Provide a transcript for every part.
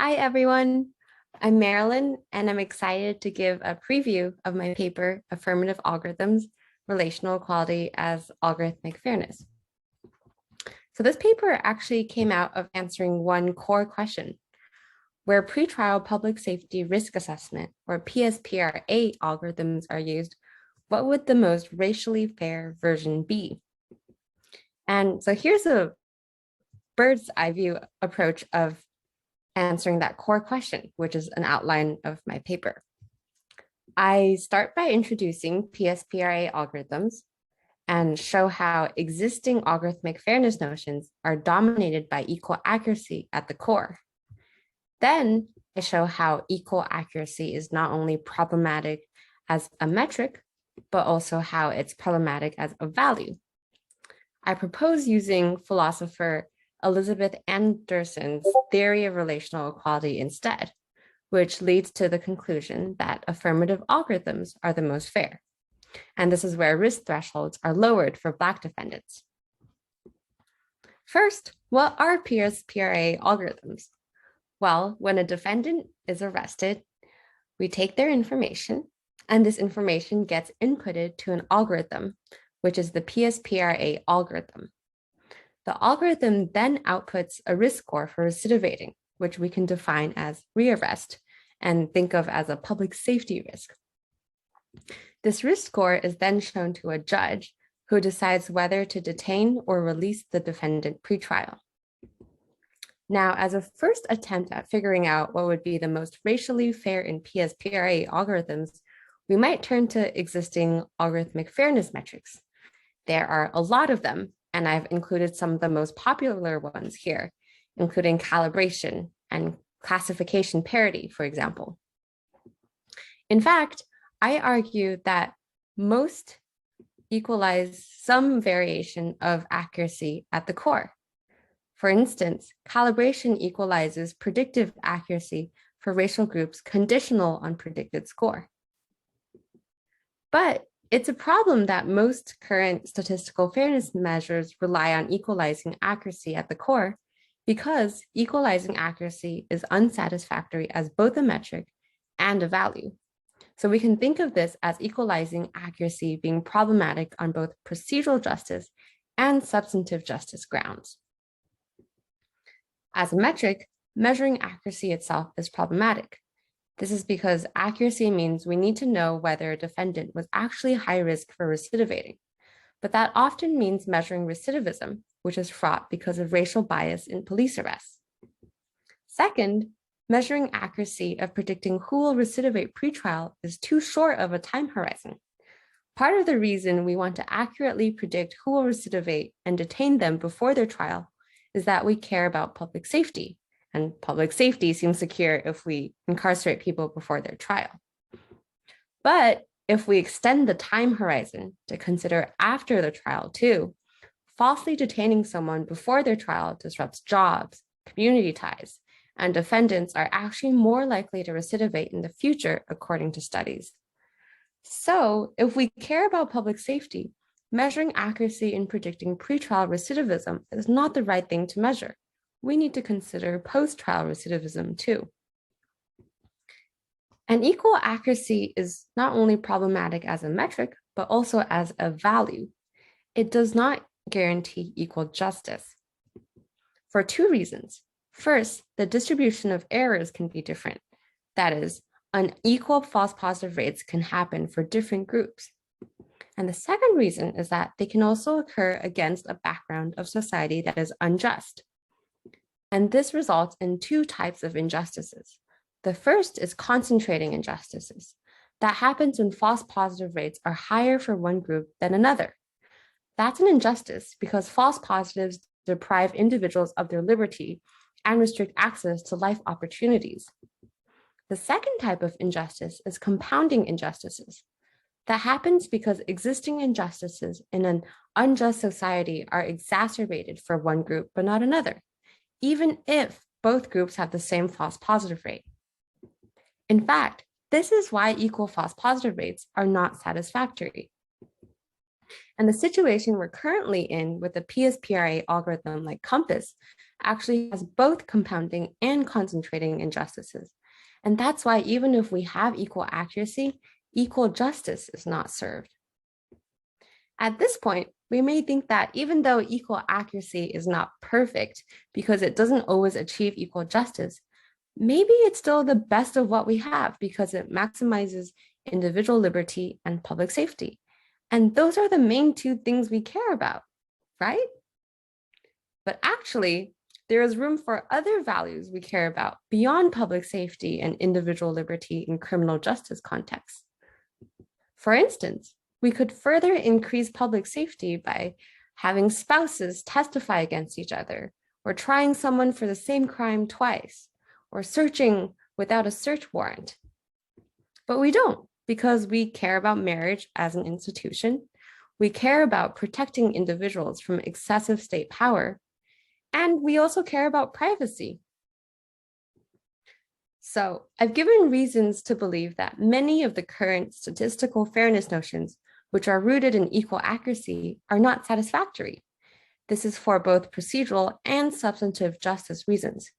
Hi, everyone. I'm Marilyn, and I'm excited to give a preview of my paper, Affirmative Algorithms, Relational Equality as Algorithmic Fairness. So this paper actually came out of answering one core question, where pretrial public safety risk assessment, or Pspra algorithms are used, what would the most racially fair version be? And so here's a bird's eye view approach of answering that core question, which is an outline of my paper. I start by introducing Pspra algorithms and show how existing algorithmic fairness notions are dominated by equal accuracy at the core. Then I show how equal accuracy is not only problematic as a metric, but also how it's problematic as a value. I propose using philosopher Elizabeth Anderson's theory of relational equality instead, which leads to the conclusion that affirmative algorithms are the most fair. And this is where risk thresholds are lowered for Black defendants. First, what are Pspra algorithms? Well, when a defendant is arrested, we take their information, and this information gets inputted to an algorithm, which is the Pspra algorithm. The algorithm then outputs a risk score for recidivating, which we can define as rearrest and think of as a public safety risk. This risk score is then shown to a judge who decides whether to detain or release the defendant pretrial. Now, as a first attempt at figuring out what would be the most racially fair in Pspra algorithms, we might turn to existing algorithmic fairness metrics. There are a lot of them, and I've included some of the most popular ones here, including calibration and classification parity, for example. In fact, I argue that most equalize some variation of accuracy at the core. For instance, calibration equalizes predictive accuracy for racial groups conditional on predicted score. But it's a problem that most current statistical fairness measures rely on equalizing accuracy at the core because equalizing accuracy is unsatisfactory as both a metric and a value. So we can think of this as equalizing accuracy being problematic on both procedural justice and substantive justice grounds. As a metric, measuring accuracy itself is problematic. This is because accuracy means we need to know whether a defendant was actually high risk for recidivating, but that often means measuring recidivism, which is fraught because of racial bias in police arrests. Second, measuring accuracy of predicting who will recidivate pretrial is too short of a time horizon. Part of the reason we want to accurately predict who will recidivate and detain them before their trial is that we care about public safety. And public safety seems secure if we incarcerate people before their trial. But if we extend the time horizon to consider after the trial too, falsely detaining someone before their trial disrupts jobs, community ties, and defendants are actually more likely to recidivate in the future, according to studies. So if we care about public safety, measuring accuracy in predicting pretrial recidivism is not the right thing to measure. We need to consider post-trial recidivism too. And equal accuracy is not only problematic as a metric, but also as a value. It does not guarantee equal justice for two reasons. First, the distribution of errors can be different. That is, unequal false positive rates can happen for different groups. And the second reason is that they can also occur against a background of society that is unjust. And this results in two types of injustices. The first is concentrating injustices. That happens when false positive rates are higher for one group than another. That's an injustice because false positives deprive individuals of their liberty and restrict access to life opportunities. The second type of injustice is compounding injustices. That happens because existing injustices in an unjust society are exacerbated for one group but not another, even if both groups have the same false positive rate. In fact, this is why equal false positive rates are not satisfactory. And the situation we're currently in with the Pspra algorithm like Compass actually has both compounding and concentrating injustices. And that's why even if we have equal accuracy, equal justice is not served. At this point, we may think that even though equal accuracy is not perfect because it doesn't always achieve equal justice, maybe it's still the best of what we have because it maximizes individual liberty and public safety. And those are the main two things we care about, right? But actually, there is room for other values we care about beyond public safety and individual liberty in criminal justice contexts. For instance, we could further increase public safety by having spouses testify against each other, or trying someone for the same crime twice, or searching without a search warrant. But we don't, because we care about marriage as an institution, we care about protecting individuals from excessive state power, and we also care about privacy. So I've given reasons to believe that many of the current statistical fairness notions, which are rooted in equal accuracy, are not satisfactory. This is for both procedural and substantive justice reasons.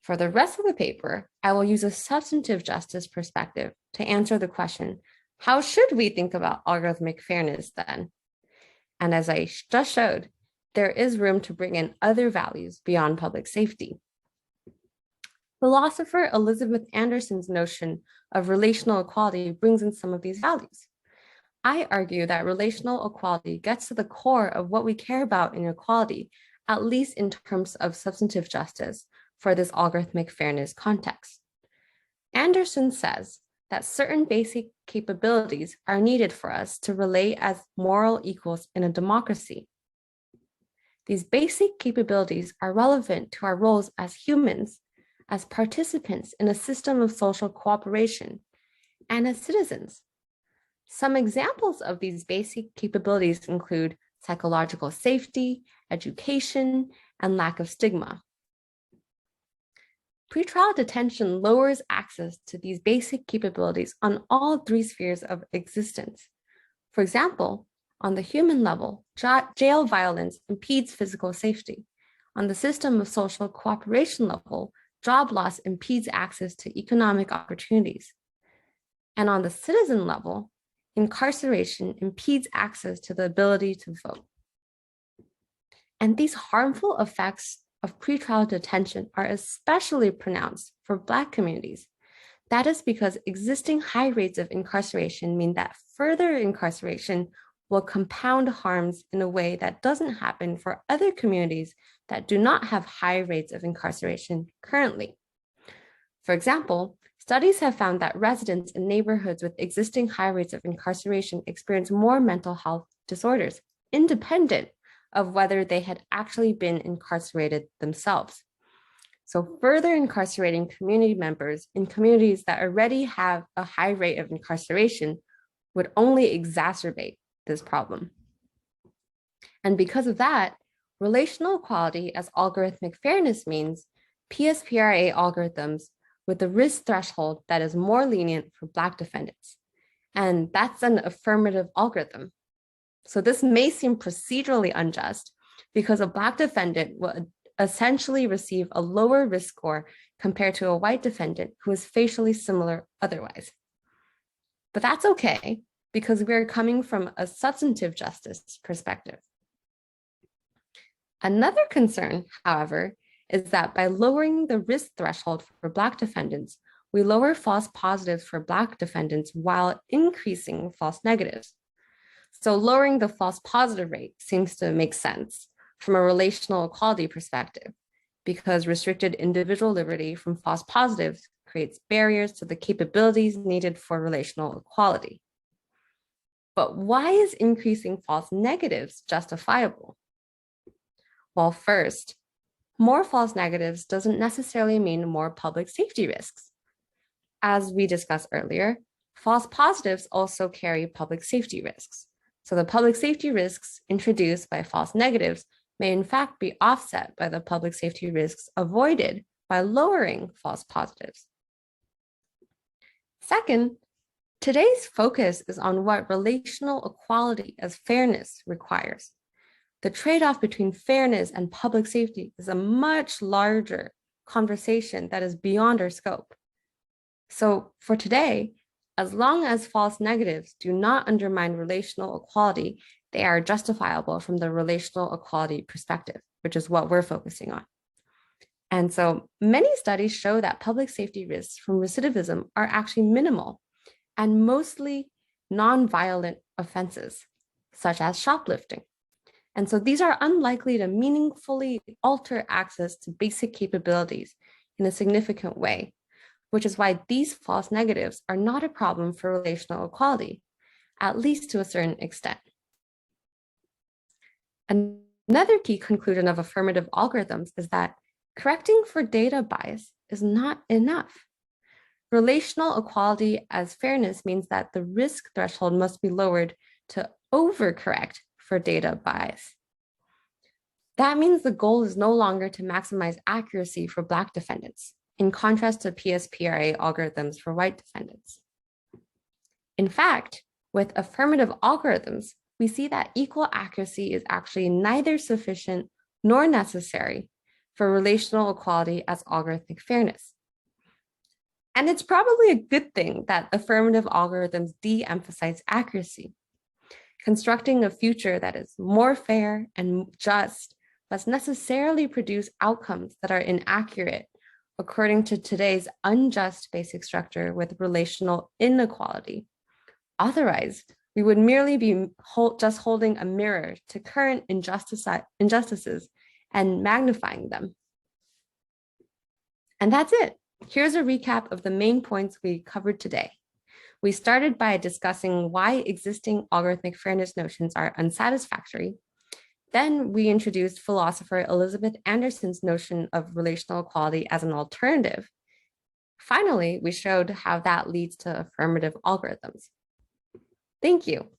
For the rest of the paper, I will use a substantive justice perspective to answer the question, how should we think about algorithmic fairness then? And as I just showed, there is room to bring in other values beyond public safety. Philosopher Elizabeth Anderson's notion of relational equality brings in some of these values. I argue that relational equality gets to the core of what we care about in equality, at least in terms of substantive justice for this algorithmic fairness context. Anderson says that certain basic capabilities are needed for us to relate as moral equals in a democracy. These basic capabilities are relevant to our roles as humans, as participants in a system of social cooperation, and as citizens. Some examples of these basic capabilities include psychological safety, education, and lack of stigma. Pretrial detention lowers access to these basic capabilities on all three spheres of existence. For example, on the human level, jail violence impedes physical safety. On the system of social cooperation level, job loss impedes access to economic opportunities. And on the citizen level, incarceration impedes access to the ability to vote. And these harmful effects of pretrial detention are especially pronounced for Black communities. That is because existing high rates of incarceration mean that further incarceration will compound harms in a way that doesn't happen for other communities that do not have high rates of incarceration currently. For example, studies have found that residents in neighborhoods with existing high rates of incarceration experience more mental health disorders, independent of whether they had actually been incarcerated themselves. So further incarcerating community members in communities that already have a high rate of incarceration would only exacerbate this problem. And because of that, relational equality as algorithmic fairness means Pspra algorithms with a risk threshold that is more lenient for Black defendants. And that's an affirmative algorithm. So this may seem procedurally unjust because a Black defendant will essentially receive a lower risk score compared to a white defendant who is facially similar otherwise. But that's okay because we're coming from a substantive justice perspective. Another concern, however, is that by lowering the risk threshold for Black defendants, we lower false positives for Black defendants while increasing false negatives. So lowering the false positive rate seems to make sense from a relational equality perspective, because restricted individual liberty from false positives creates barriers to the capabilities needed for relational equality. But why is increasing false negatives justifiable? Well, first, more false negatives doesn't necessarily mean more public safety risks. As we discussed earlier, false positives also carry public safety risks. So the public safety risks introduced by false negatives may in fact be offset by the public safety risks avoided by lowering false positives. Second, today's focus is on what relational equality as fairness requires. the trade-off between fairness and public safety is a much larger conversation that is beyond our scope. So for today, as long as false negatives do not undermine relational equality, they are justifiable from the relational equality perspective, which is what we're focusing on. And so many studies show that public safety risks from recidivism are actually minimal and mostly non-violent offenses, such as shoplifting. And so these are unlikely to meaningfully alter access to basic capabilities in a significant way, which is why these false negatives are not a problem for relational equality, at least to a certain extent. Another key conclusion of affirmative algorithms is that correcting for data bias is not enough. Relational equality as fairness means that the risk threshold must be lowered to overcorrect for data bias. That means the goal is no longer to maximize accuracy for Black defendants, in contrast to Pspra algorithms for white defendants. In fact, with affirmative algorithms, we see that equal accuracy is actually neither sufficient nor necessary for relational equality as algorithmic fairness. And it's probably a good thing that affirmative algorithms de-emphasize accuracy. Constructing a future that is more fair and just must necessarily produce outcomes that are inaccurate according to today's unjust basic structure with relational inequality. Otherwise, we would merely be just holding a mirror to current injustices and magnifying them. And that's it. Here's a recap of the main points we covered today. We started by discussing why existing algorithmic fairness notions are unsatisfactory. Then we introduced philosopher Elizabeth Anderson's notion of relational equality as an alternative. Finally, we showed how that leads to affirmative algorithms. Thank you.